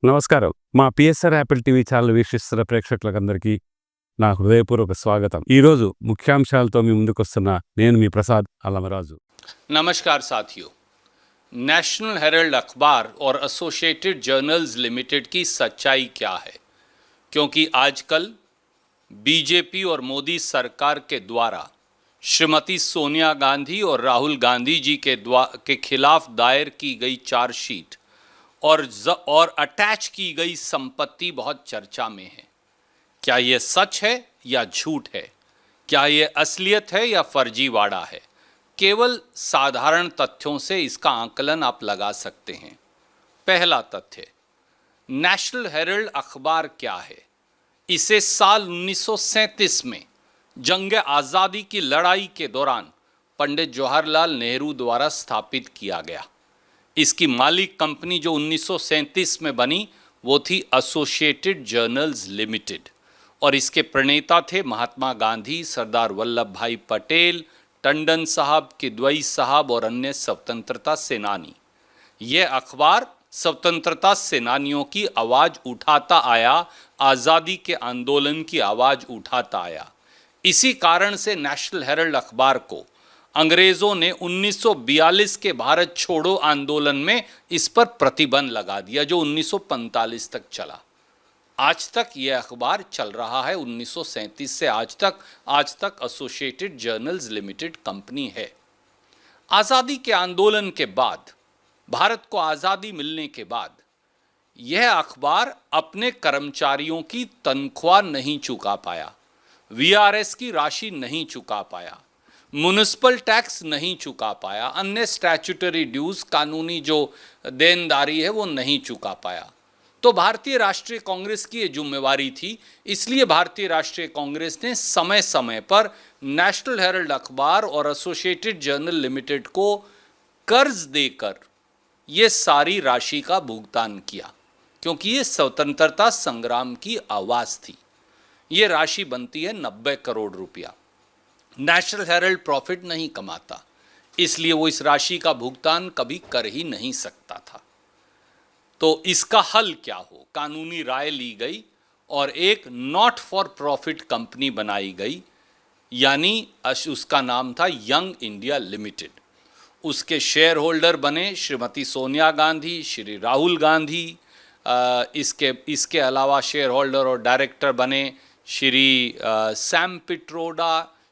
నమస్కారం. మా PSR Apple TV channel వీక్షిస్తున్న ప్రేక్షకులకందరికీ నా హృదయపూర్వక స్వాగతం. ఈరోజు ముఖ్యాంశాలతో మీ ముందుకొస్తున్న నేను మీ ప్రసాద్ అల్లమరాజు. नमस्कार साथियों, नेशनल हेराल्ड अखबार और एसोसिएटेड जर्नल्स लिमिटेड की सच्चाई क्या है? क्योंकि आजकल बीजेपी और मोदी सरकार के द्वारा श्रीमती सोनिया गांधी और राहुल गांधी जी के खिलाफ दायर की गई चार्जशीट और अटैच की गई संपत्ति बहुत चर्चा में है। क्या ये सच है या झूठ है? क्या ये असलियत है या फर्जीवाड़ा है? केवल साधारण तथ्यों से इसका आकलन आप लगा सकते हैं। पहला तथ्य, नेशनल हेराल्ड अखबार क्या है? इसे साल 1937 में जंग आज़ादी की लड़ाई के दौरान पंडित जवाहरलाल नेहरू द्वारा स्थापित किया गया। इसकी मालिक कंपनी जो 1937 में बनी वो थी एसोसिएटेड जर्नल्स लिमिटेड और इसके प्रणेता थे महात्मा गांधी, सरदार वल्लभ भाई पटेल, टंडन साहब, किदवई साहब और अन्य स्वतंत्रता सेनानी। यह अखबार स्वतंत्रता सेनानियों की आवाज़ उठाता आया, आज़ादी के आंदोलन की आवाज़ उठाता आया। इसी कारण से नेशनल हेराल्ड अखबार को अंग्रेज़ों ने 1942 के भारत छोड़ो आंदोलन में इस पर प्रतिबंध लगा दिया जो 1945 तक चला। आज तक यह अखबार चल रहा है। 1937 से आज तक एसोसिएटेड जर्नल्स लिमिटेड कंपनी है। आज़ादी के आंदोलन के बाद, भारत को आज़ादी मिलने के बाद यह अखबार अपने कर्मचारियों की तनख्वाह नहीं चुका पाया, वीआरएस की राशि नहीं चुका पाया, म्युनिसिपल टैक्स नहीं चुका पाया, अन्य स्टैट्यूटरी ड्यूज कानूनी जो देनदारी है वो नहीं चुका पाया। तो भारतीय राष्ट्रीय कांग्रेस की ये जिम्मेवारी थी। इसलिए भारतीय राष्ट्रीय कांग्रेस ने समय समय पर नेशनल हेराल्ड अखबार और एसोसिएटेड जर्नल लिमिटेड को कर्ज देकर ये सारी राशि का भुगतान किया, क्योंकि ये स्वतंत्रता संग्राम की आवाज़ थी। ये राशि बनती है 90 करोड़ रुपया। नेशनल हेराल्ड प्रॉफिट नहीं कमाता, इसलिए वो इस राशि का भुगतान कभी कर ही नहीं सकता था। तो इसका हल क्या हो? कानूनी राय ली गई और एक नॉट फॉर प्रॉफिट कंपनी बनाई गई, यानी उसका नाम था यंग इंडिया लिमिटेड। उसके शेयर होल्डर बने श्रीमती सोनिया गांधी, श्री राहुल गांधी। इसके अलावा शेयर होल्डर और डायरेक्टर बने श्री सैम पिट्रोडा,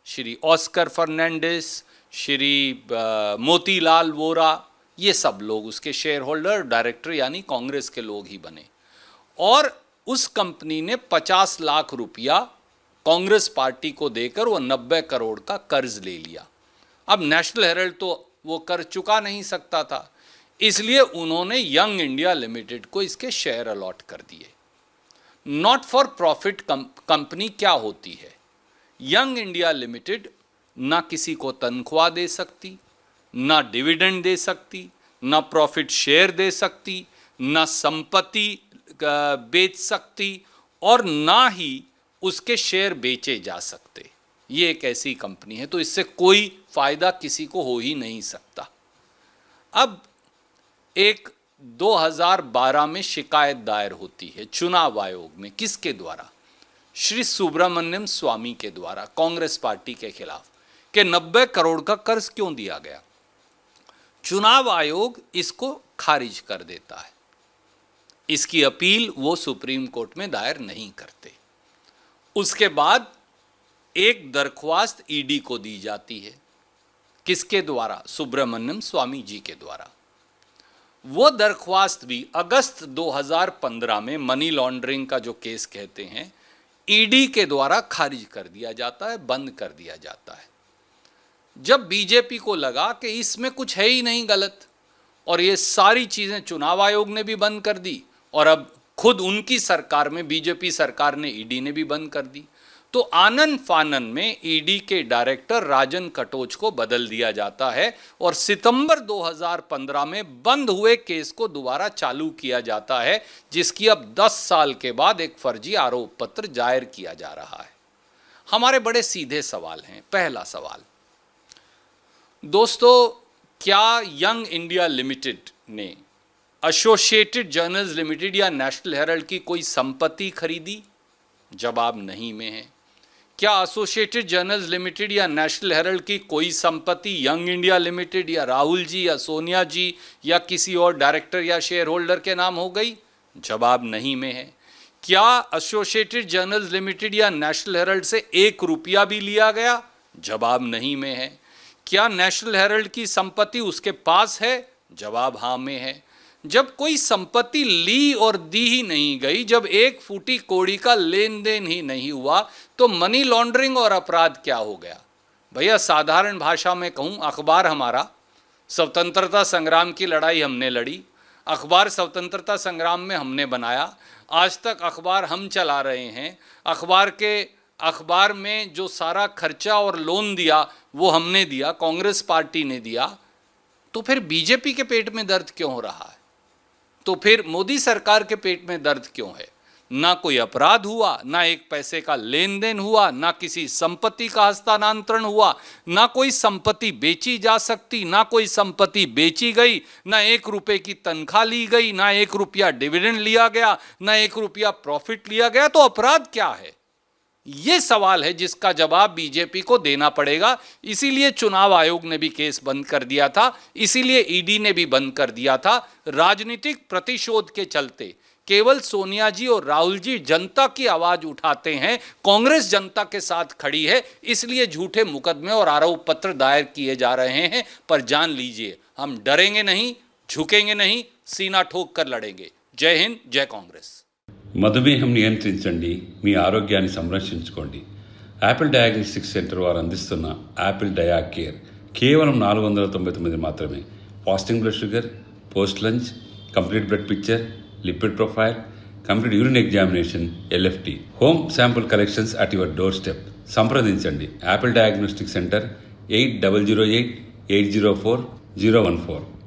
श्री ऑस्कर फर्नांडिस, श्री मोतीलाल वोरा। ये सब लोग उसके शेयर होल्डर, डायरेक्टर यानी कांग्रेस के लोग ही बने। और उस कंपनी ने 50 लाख रुपया कांग्रेस पार्टी को देकर वो 90 करोड़ का कर्ज ले लिया। अब नेशनल हेराल्ड तो वो कर चुका नहीं सकता था, इसलिए उन्होंने यंग इंडिया लिमिटेड को इसके शेयर अलॉट कर दिए। नॉट फॉर प्रॉफिट कंपनी क्या होती है? यंग इंडिया लिमिटेड ना किसी को तनख्वाह दे सकती, ना डिविडेंड दे सकती, ना प्रॉफिट शेयर दे सकती, ना संपत्ति बेच सकती और ना ही उसके शेयर बेचे जा सकते। ये एक ऐसी कंपनी है, तो इससे कोई फ़ायदा किसी को हो ही नहीं सकता। अब एक 2012 में शिकायत दायर होती है चुनाव आयोग में। किसके द्वारा? श्री सुब्रमण्यम स्वामी के द्वारा, कांग्रेस पार्टी के खिलाफ, कि 90 करोड़ का कर्ज क्यों दिया गया। चुनाव आयोग इसको खारिज कर देता है। इसकी अपील वो सुप्रीम कोर्ट में दायर नहीं करते। उसके बाद एक दरख्वास्त ईडी को दी जाती है। किसके द्वारा? सुब्रमण्यम स्वामी जी के द्वारा। वो दरख्वास्त भी अगस्त 2015 में मनी लॉन्ड्रिंग का जो केस कहते हैं, ईडी के द्वारा खारिज कर दिया जाता है, बंद कर दिया जाता है। जब बीजेपी को लगा कि इसमें कुछ है ही नहीं गलत और ये सारी चीज़ें चुनाव आयोग ने भी बंद कर दी और अब खुद उनकी सरकार में, बीजेपी सरकार ने, ईडी ने भी बंद कर दी, तो आनन फानन में ईडी के डायरेक्टर राजन कटोच को बदल दिया जाता है और सितंबर 2015 में बंद हुए केस को दोबारा चालू किया जाता है, जिसकी अब 10 साल के बाद एक फर्जी आरोप पत्र जाहिर किया जा रहा है। हमारे बड़े सीधे सवाल हैं। पहला सवाल, दोस्तों, क्या यंग इंडिया लिमिटेड ने एसोसिएटेड जर्नल्स लिमिटेड या नेशनल हेराल्ड की कोई संपत्ति खरीदी? जवाब नहीं में है। क्या एसोसिएटेड जर्नल्स लिमिटेड या नेशनल हेराल्ड की कोई संपत्ति यंग इंडिया लिमिटेड या राहुल जी या सोनिया जी या किसी और डायरेक्टर या शेयर होल्डर के नाम हो गई? जवाब नहीं में है। क्या एसोसिएटेड जर्नल्स लिमिटेड या नेशनल हेराल्ड से 1 रुपया भी लिया गया? जवाब नहीं में है। क्या नेशनल हेराल्ड की संपत्ति उसके पास है? जवाब हाँ में है। जब कोई संपत्ति ली और दी ही नहीं गई, जब 1 फूटी कौड़ी का लेन देन ही नहीं हुआ, तो मनी लॉन्ड्रिंग और अपराध क्या हो गया? भैया साधारण भाषा में कहूँ, अखबार हमारा, स्वतंत्रता संग्राम की लड़ाई हमने लड़ी, अखबार स्वतंत्रता संग्राम में हमने बनाया, आज तक अखबार हम चला रहे हैं, अखबार में जो सारा खर्चा और लोन दिया वो हमने दिया, कांग्रेस पार्टी ने दिया। तो फिर बीजेपी के पेट में दर्द क्यों हो रहा है? तो फिर मोदी सरकार के पेट में दर्द क्यों है? ना कोई अपराध हुआ, ना 1 पैसे का लेन देन हुआ, ना किसी संपत्ति का हस्तांतरण हुआ, ना कोई संपत्ति बेची जा सकती, ना कोई संपत्ति बेची गई, ना 1 रुपए की तनख्वाह ली गई, ना 1 रुपया डिविडेंड लिया गया, ना 1 रुपया प्रॉफिट लिया गया। तो अपराध क्या है? ये सवाल है जिसका जवाब बीजेपी को देना पड़ेगा। इसीलिए चुनाव आयोग ने भी केस बंद कर दिया था, इसीलिए ईडी ने भी बंद कर दिया था। राजनीतिक प्रतिशोध के चलते केवल सोनिया जी और राहुल जी जनता की आवाज उठाते हैं, कांग्रेस जनता के साथ खड़ी है, इसलिए झूठे मुकदमे और आरोप पत्र दायर किए जा रहे हैं। पर जान लीजिए, हम डरेंगे नहीं, झुकेंगे नहीं, सीना ठोक कर लड़ेंगे। जय हिंद, जय कांग्रेस। మధుమేహం నియంత్రించండి, మీ ఆరోగ్యాన్ని సంరక్షించుకోండి. యాపిల్ డయాగ్నోస్టిక్స్ సెంటర్ వారు అందిస్తున్న యాపిల్ డయా కేర్ కేవలం 499 మాత్రమే. Fasting blood sugar, post lunch, complete blood picture, lipid profile, complete urine examination, LFT, home sample collections at your door step. సంప్రదించండి యాపిల్ డయాగ్నోస్టిక్ సెంటర్ 8008 804 014.